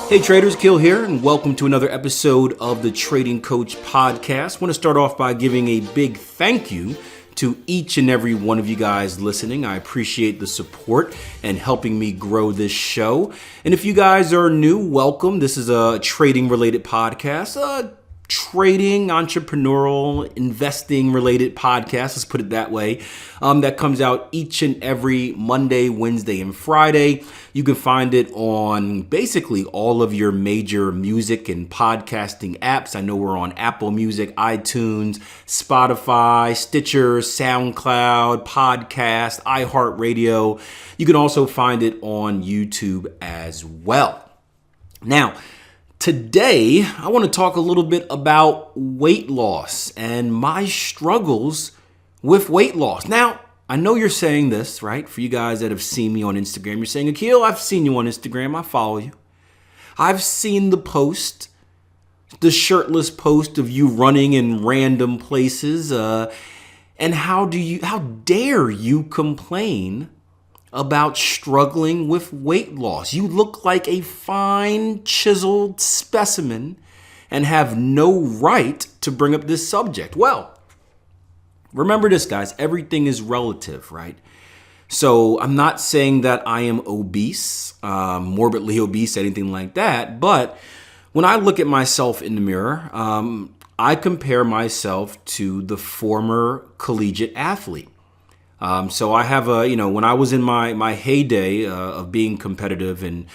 Hey traders, Akil here, and welcome to another episode of the Trading Coach Podcast. I want to start off by giving a big thank you to each and every one of you guys listening. I appreciate the support and helping me grow this show. And if you guys are new, welcome. This is a trading related podcast, trading, entrepreneurial, investing related podcast, let's put it that way, that comes out each and every Monday, Wednesday, and Friday. You can find it on basically all of your major music and podcasting apps. I know we're on Apple Music, iTunes, Spotify, Stitcher, SoundCloud, Podcast, iHeartRadio. You can also find it on YouTube as well. Now, today, I want to talk a little bit about weight loss and my struggles with weight loss. Now, I know you're saying this, right? For you guys that have seen me on Instagram, you're saying, Akil, I've seen you on Instagram. I follow you. I've seen the post, the shirtless post of you running in random places. And how dare you complain about struggling with weight loss? You look like a fine, chiseled specimen and have no right to bring up this subject. Well, remember this, guys. Everything is relative, right? So I'm not saying that I am obese, morbidly obese, anything like that. But when I look at myself in the mirror, I compare myself to the former collegiate athlete. So I have when I was in my heyday of being competitive in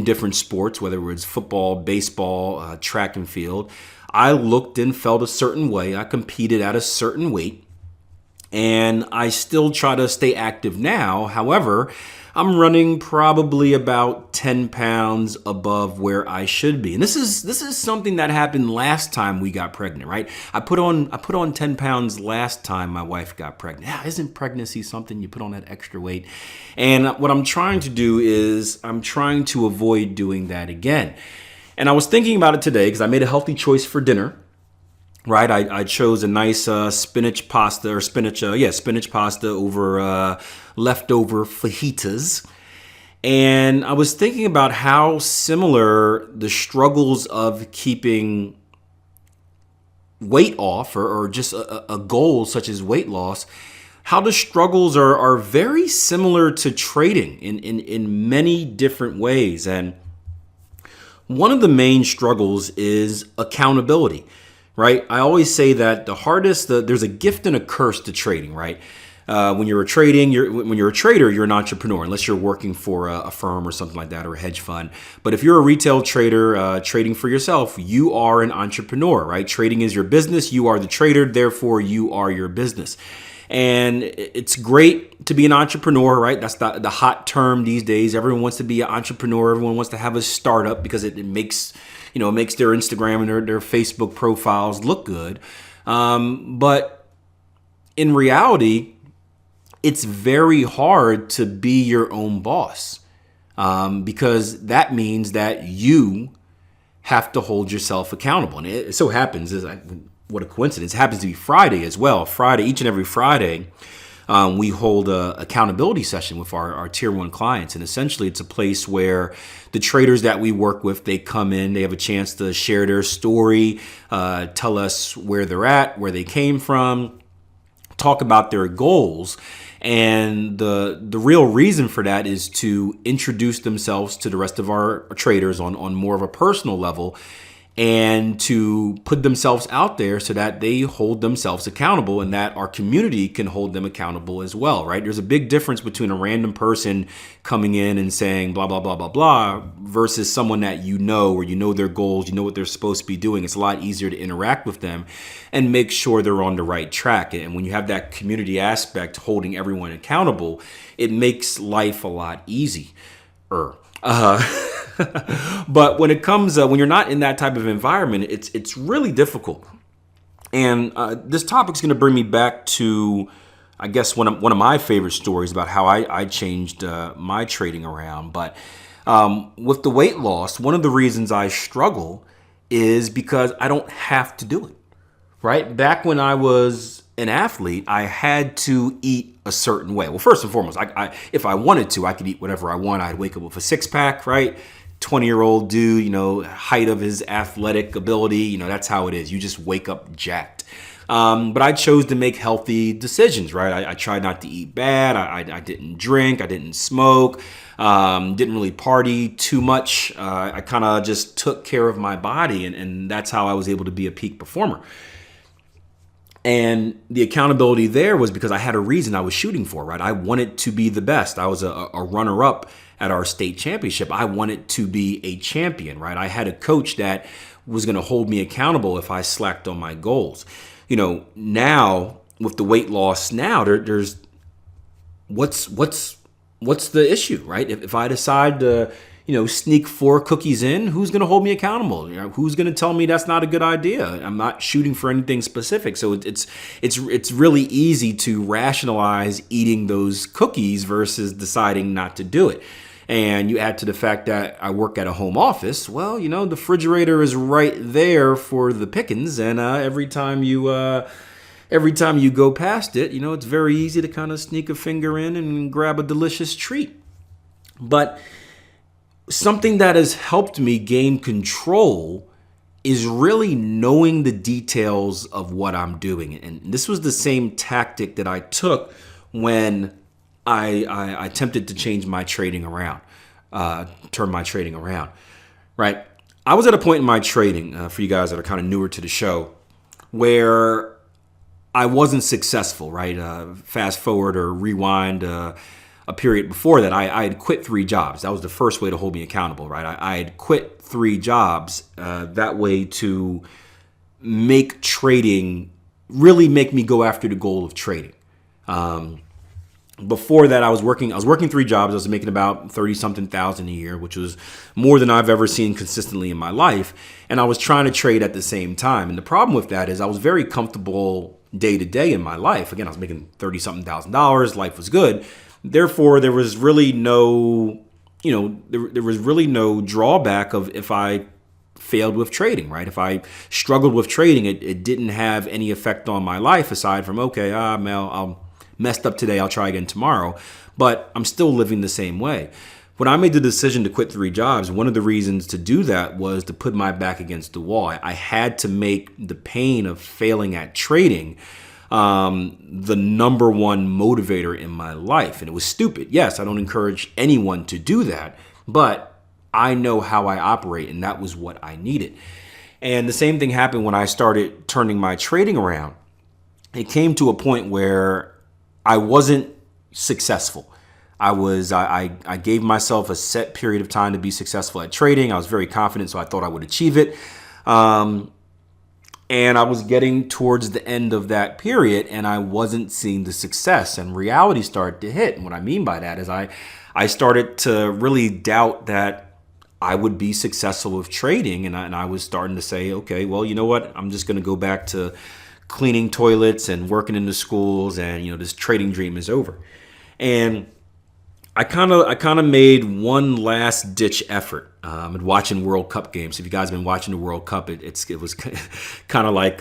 different sports, whether it was football, baseball, track and field, I looked and felt a certain way. I competed at a certain weight, and I still try to stay active now. However, I'm running probably about 10 pounds above where I should be. And this is something that happened last time we got pregnant, right? I put on 10 pounds last time my wife got pregnant. Yeah, isn't pregnancy something? You put on that extra weight. And what I'm trying to do is I'm trying to avoid doing that again. And I was thinking about it today because I made a healthy choice for dinner. Right, I chose a nice spinach pasta over leftover fajitas. And I was thinking about how similar the struggles of keeping weight off or just a goal such as weight loss, how the struggles are very similar to trading in many different ways. And one of the main struggles is accountability. Right? I always say that there's a gift and a curse to trading, right? When you're a trader, you're an entrepreneur, unless you're working for a firm or something like that, or a hedge fund. But if you're a retail trader, trading for yourself, you are an entrepreneur, right? Trading is your business. You are the trader. Therefore, you are your business. And it's great to be an entrepreneur, right? That's the hot term these days. Everyone wants to be an entrepreneur. Everyone wants to have a startup because it makes their Instagram and their Facebook profiles look good. But in reality, it's very hard to be your own boss because that means that you have to hold yourself accountable. And it so happens, what a coincidence, it happens to be Friday as well. Each and every Friday, we hold a accountability session with our tier one clients. And essentially it's a place where the traders that we work with, they come in, they have a chance to share their story, tell us where they're at, where they came from, talk about their goals. And the real reason for that is to introduce themselves to the rest of our traders on more of a personal level, and to put themselves out there so that they hold themselves accountable and that our community can hold them accountable as well, right? There's a big difference between a random person coming in and saying blah, blah, blah, blah, blah, versus someone that you know, or you know their goals, you know what they're supposed to be doing. It's a lot easier to interact with them and make sure they're on the right track. And when you have that community aspect holding everyone accountable, it makes life a lot easier. But when it comes, when you're not in that type of environment, it's really difficult. And this topic is going to bring me back to, I guess, one of my favorite stories about how I changed my trading around. But with the weight loss, one of the reasons I struggle is because I don't have to do it. Right? Back when I was an athlete, I had to eat a certain way. Well, first and foremost, if I wanted to, I could eat whatever I want. I'd wake up with a six pack, right? 20-year-old dude, height of his athletic ability, that's how it is. You just wake up jacked. But I chose to make healthy decisions, right? I tried not to eat bad. I didn't drink. I didn't smoke. Didn't really party too much. I kind of just took care of my body, and that's how I was able to be a peak performer. And the accountability there was because I had a reason I was shooting for, right? I wanted to be the best. I was a runner-up at our state championship. I wanted to be a champion, right? I had a coach that was going to hold me accountable if I slacked on my goals. Now with the weight loss, there's what's the issue, right? If I decide to, sneak 4 cookies in, who's going to hold me accountable? Who's going to tell me that's not a good idea? I'm not shooting for anything specific. So it's really easy to rationalize eating those cookies versus deciding not to do it. And you add to the fact that I work at a home office. Well, the refrigerator is right there for the pickings, and every time you go past it, it's very easy to kind of sneak a finger in and grab a delicious treat. But something that has helped me gain control is really knowing the details of what I'm doing. And this was the same tactic that I took when I attempted to change my trading around, turn my trading around, right? I was at a point in my trading, for you guys that are kind of newer to the show, where I wasn't successful, right? Fast forward or rewind a period before that, I had quit 3 jobs. That was the first way to hold me accountable, right? I had quit 3 jobs that way to make trading, really make me go after the goal of trading. Before that, I was working 3 jobs. I was making about 30-something thousand a year, which was more than I've ever seen consistently in my life. And I was trying to trade at the same time. And the problem with that is I was very comfortable day to day in my life. Again, I was making 30-something $1,000. Life was good. Therefore, there was really no, there was really no drawback of if I failed with trading, right? If I struggled with trading, it didn't have any effect on my life aside from, okay, Mel, I'm messed up today, I'll try again tomorrow. But I'm still living the same way. When I made the decision to quit 3 jobs, one of the reasons to do that was to put my back against the wall. I had to make the pain of failing at trading the number one motivator in my life. And it was stupid. Yes, I don't encourage anyone to do that, but I know how I operate, and that was what I needed. And the same thing happened when I started turning my trading around. It came to a point where I wasn't successful. I gave myself a set period of time to be successful at trading. I was very confident, so I thought I would achieve it. And I was getting towards the end of that period, and I wasn't seeing the success, and reality started to hit. And what I mean by that is I started to really doubt that I would be successful with trading, and I was starting to say, okay, well, you know what? I'm just going to go back to cleaning toilets and working in the schools, and this trading dream is over. And I kind of made one last ditch effort. And watching World Cup games. If you guys have been watching the World Cup, it was kind of like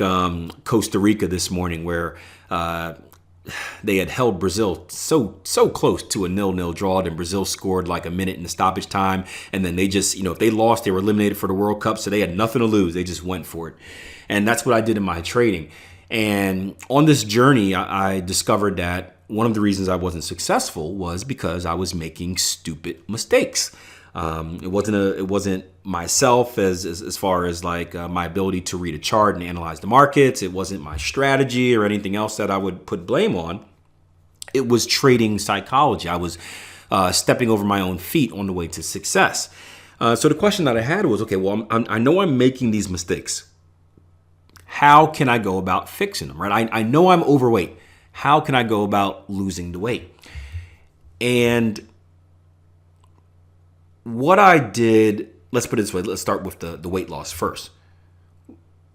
Costa Rica this morning, where they had held Brazil so close to a 0-0 draw. Then Brazil scored like a minute in the stoppage time, and then they just, if they lost, they were eliminated for the World Cup. So they had nothing to lose. They just went for it, and that's what I did in my trading. And on this journey, I discovered that one of the reasons I wasn't successful was because I was making stupid mistakes. It wasn't myself as far as like my ability to read a chart and analyze the markets. It wasn't my strategy or anything else that I would put blame on. It was trading psychology. I was stepping over my own feet on the way to success. So the question that I had was, okay, well, I know I'm making these mistakes. How can I go about fixing them, right? I know I'm overweight. How can I go about losing the weight? And what I did, let's put it this way, let's start with the weight loss first.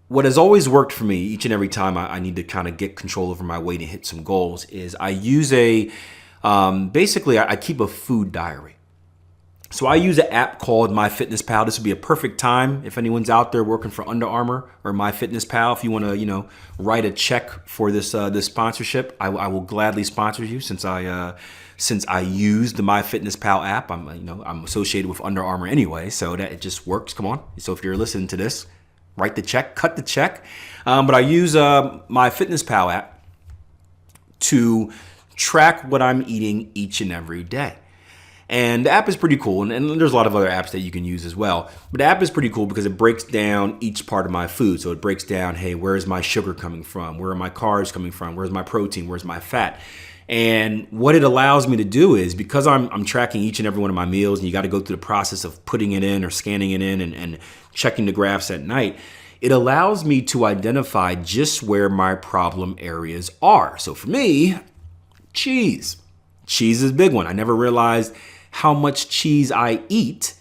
What has always worked for me each and every time I need to kind of get control over my weight and hit some goals is I use basically I keep a food diary. So I use an app called MyFitnessPal. This would be a perfect time if anyone's out there working for Under Armour or MyFitnessPal. If you want to, write a check for this sponsorship, I will gladly sponsor you since I use the MyFitnessPal app. I'm associated with Under Armour anyway, so that it just works. Come on. So if you're listening to this, write the check, cut the check. But I use MyFitnessPal app to track what I'm eating each and every day. And the app is pretty cool, and there's a lot of other apps that you can use as well. But the app is pretty cool because it breaks down each part of my food. So it breaks down, hey, where's my sugar coming from? Where are my carbs coming from? Where's my protein? Where's my fat? And what it allows me to do is, because I'm tracking each and every one of my meals, and you got to go through the process of putting it in or scanning it in and checking the graphs at night, it allows me to identify just where my problem areas are. So for me, cheese. Cheese is a big one. I never realized how much cheese I eat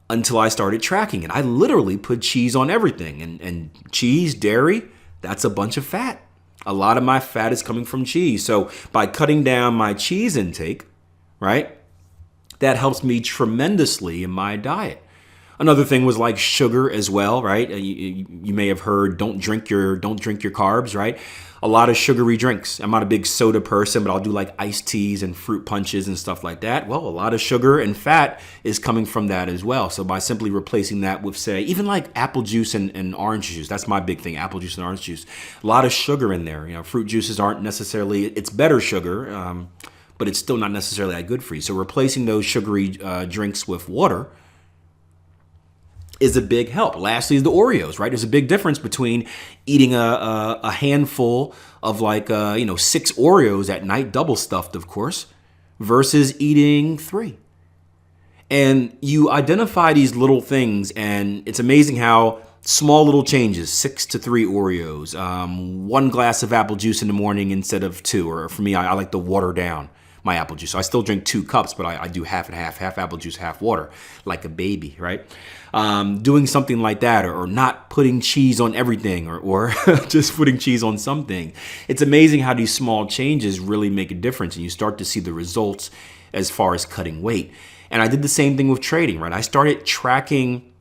until I started tracking it. I literally put cheese on everything. And cheese, dairy, that's a bunch of fat. A lot of my fat is coming from cheese. So by cutting down my cheese intake, right, that helps me tremendously in my diet. Another thing was like sugar as well, right? You may have heard don't drink your carbs, right? A lot of sugary drinks. I'm not a big soda person, but I'll do like iced teas and fruit punches and stuff like that. Well, a lot of sugar and fat is coming from that as well. So by simply replacing that with, say, even like apple juice and orange juice, that's my big thing, apple juice and orange juice. A lot of sugar in there. Fruit juices aren't necessarily, it's better sugar, but it's still not necessarily that good for you. So replacing those sugary drinks with water is a big help. Lastly is the Oreos, right? There's a big difference between eating a handful of 6 Oreos at night, double stuffed, of course, versus eating 3. And you identify these little things, and it's amazing how small little changes, 6 to 3 Oreos, 1 glass of apple juice in the morning instead of 2, or for me, I like to water down my apple juice. So I still drink 2 cups, but I do half and half apple juice, half water, like a baby, right? Doing something like that, or not putting cheese on everything, or just putting cheese on something. It's amazing how these small changes really make a difference, and you start to see the results as far as cutting weight. And I did the same thing with trading, right? I started tracking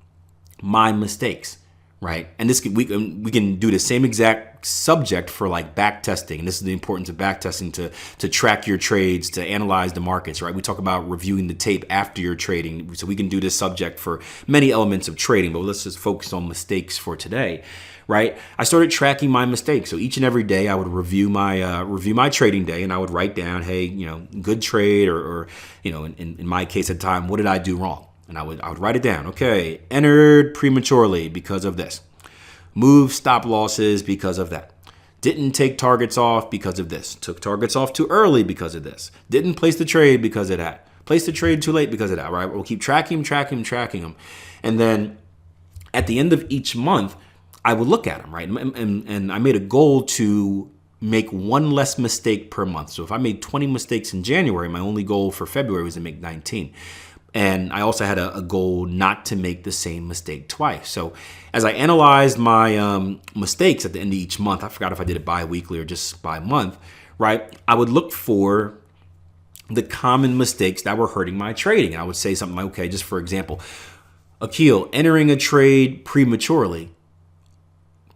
my mistakes, right? And we can do the same exact subject for like back testing. And this is the importance of back testing to track your trades, to analyze the markets, right? We talk about reviewing the tape after your trading. So we can do this subject for many elements of trading, but let's just focus on mistakes for today, right? I started tracking my mistakes. So each and every day I would review my trading day, and I would write down, hey, good trade, or in my case at the time, what did I do wrong? And I would write it down. Okay, entered prematurely because of this. Moved stop losses because of that. Didn't take targets off because of this. Took targets off too early because of this. Didn't place the trade because of that. Placed the trade too late because of that, right? We'll keep tracking them. And then at the end of each month, I would look at them, right? And I made a goal to make 1 less mistake per month. So if I made 20 mistakes in January, my only goal for February was to make 19. And I also had a goal not to make the same mistake twice. So as I analyzed my mistakes at the end of each month, I forgot if I did it bi-weekly or just by month, right? I would look for the common mistakes that were hurting my trading. And I would say something like, okay, just for example, Akil, entering a trade prematurely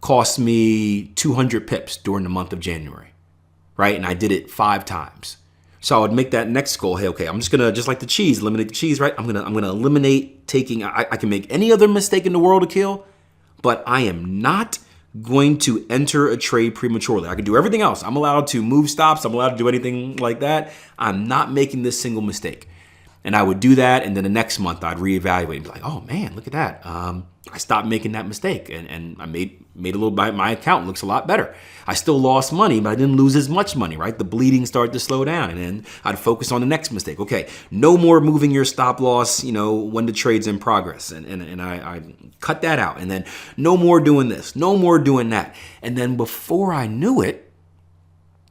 cost me 200 pips during the month of January, right? And I did it 5 times. So I would make that next goal. Hey, okay, I'm just gonna, just like the cheese, eliminate the cheese, right? I'm gonna eliminate taking. I can make any other mistake in the world to kill, but I am not going to enter a trade prematurely. I can do everything else. I'm allowed to move stops. I'm allowed to do anything like that. I'm not making this single mistake. And I would do that, and then the next month I'd reevaluate and be like, oh man, look at that. I stopped making that mistake, and I made a little bit. My account looks a lot better. I still lost money, but I didn't lose as much money, right? The bleeding started to slow down, and then I'd focus on the next mistake. Okay, no more moving your stop loss, when the trade's in progress, and I cut that out, and then no more doing this, no more doing that, and then before I knew it,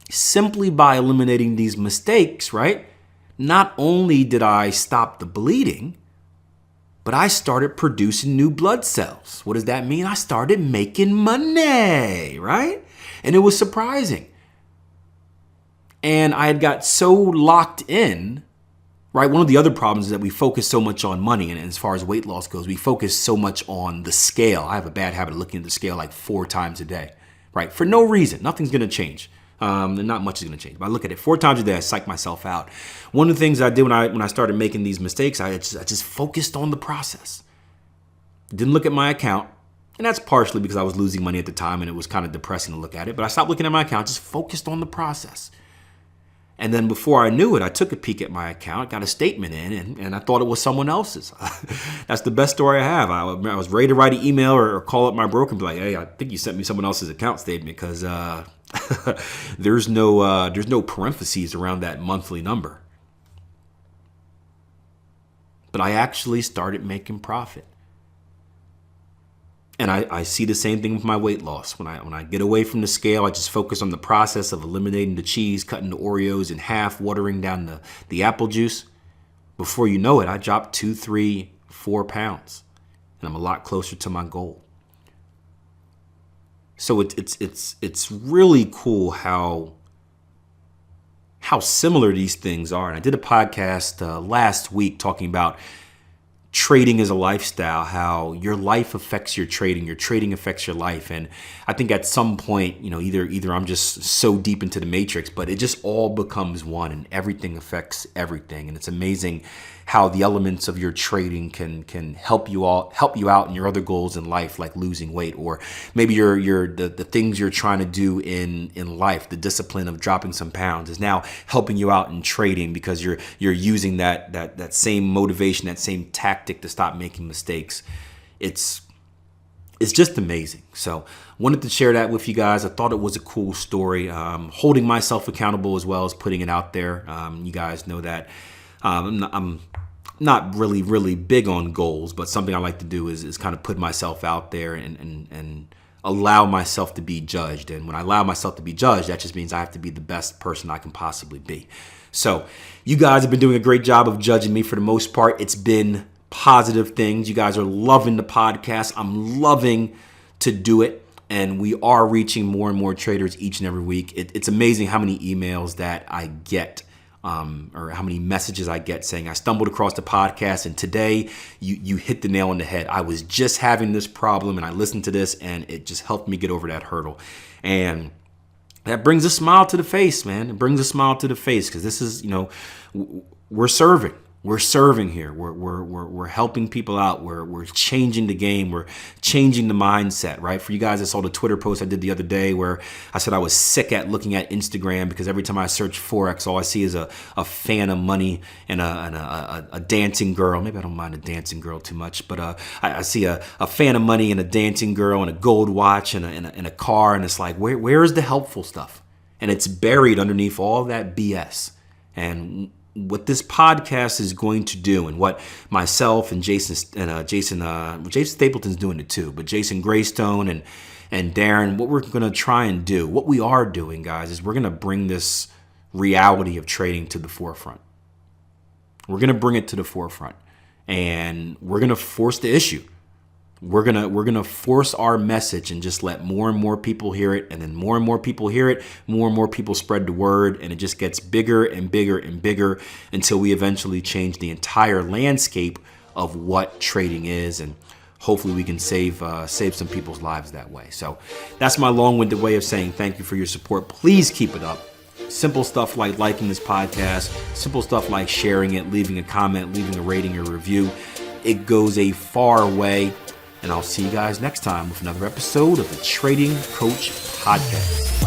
simply by eliminating these mistakes, right? Not only did I stop the bleeding, but I started producing new blood cells. What does that mean? I started making money, right? And it was surprising. And I had got so locked in right? One of the other problems is that we focus so much on money. And as far as weight loss goes, we focus so much on the scale. I have a bad habit of looking at the scale like 4 times a day, right? For no reason. Nothing's going to change. And not much is going to change. But I look at it 4 times a day. I psych myself out. One of the things I did when I started making these mistakes, I just focused on the process. Didn't look at my account. And that's partially because I was losing money at the time and it was kind of depressing to look at it. But I stopped looking at my account, just focused on the process. And then before I knew it, I took a peek at my account, got a statement in, and I thought it was someone else's. That's the best story I have. I was ready to write an email or call up my broker and be like, hey, I think you sent me someone else's account statement because there's no parentheses around that monthly number. But I actually started making profit. And I see the same thing with my weight loss. When I get away from the scale, I just focus on the process of eliminating the cheese, cutting the Oreos in half, watering down the apple juice. Before you know it, I dropped 2, 3, 4 pounds. And I'm a lot closer to my goal. So it's really cool how similar these things are. And I did a podcast last week talking about trading as a lifestyle, how your life affects your trading affects your life. And I think at some point, either I'm just so deep into the matrix, but it just all becomes one and everything affects everything. And it's amazing how the elements of your trading can help you out in your other goals in life, like losing weight, or maybe the things you're trying to do in life, the discipline of dropping some pounds is now helping you out in trading because you're using that same motivation, that same tactic to stop making mistakes. It's just amazing. So wanted to share that with you guys. I thought it was a cool story. Holding myself accountable as well as putting it out there. You guys know that I'm not really big on goals, but something I like to do is kind of put myself out there and allow myself to be judged. And when I allow myself to be judged, that just means I have to be the best person I can possibly be. So you guys have been doing a great job of judging me for the most part. It's been positive things. You guys are loving the podcast. I'm loving to do it. And we are reaching more and more traders each and every week. It's amazing how many emails that I get or how many messages I get saying, I stumbled across the podcast and today you hit the nail on the head. I was just having this problem and I listened to this and it just helped me get over that hurdle. And that brings a smile to the face, man. It brings a smile to the face because this is, we're serving. We're serving here. We're helping people out. We're changing the game. We're changing the mindset, right? For you guys that saw the Twitter post I did the other day where I said I was sick at looking at Instagram because every time I search Forex, all I see is a fan of money and a dancing girl. Maybe I don't mind a dancing girl too much, but I see a fan of money and a dancing girl and a gold watch and a car, and it's like, where is the helpful stuff? And it's buried underneath all that BS. And what this podcast is going to do, and what myself and Jason Stapleton's doing it too, but Jason Greystone and Darren, what we're going to try and do, what we are doing, guys, is we're going to bring this reality of trading to the forefront. We're going to bring it to the forefront, and we're going to force the issue. We're gonna force our message and just let more and more people hear it, and then more and more people hear it, more and more people spread the word, and it just gets bigger and bigger and bigger until we eventually change the entire landscape of what trading is, and hopefully we can save some people's lives that way. So that's my long-winded way of saying thank you for your support. Please keep it up. Simple stuff like liking this podcast, simple stuff like sharing it, leaving a comment, leaving a rating or review. It goes a far way. And I'll see you guys next time with another episode of the Trading Coach Podcast.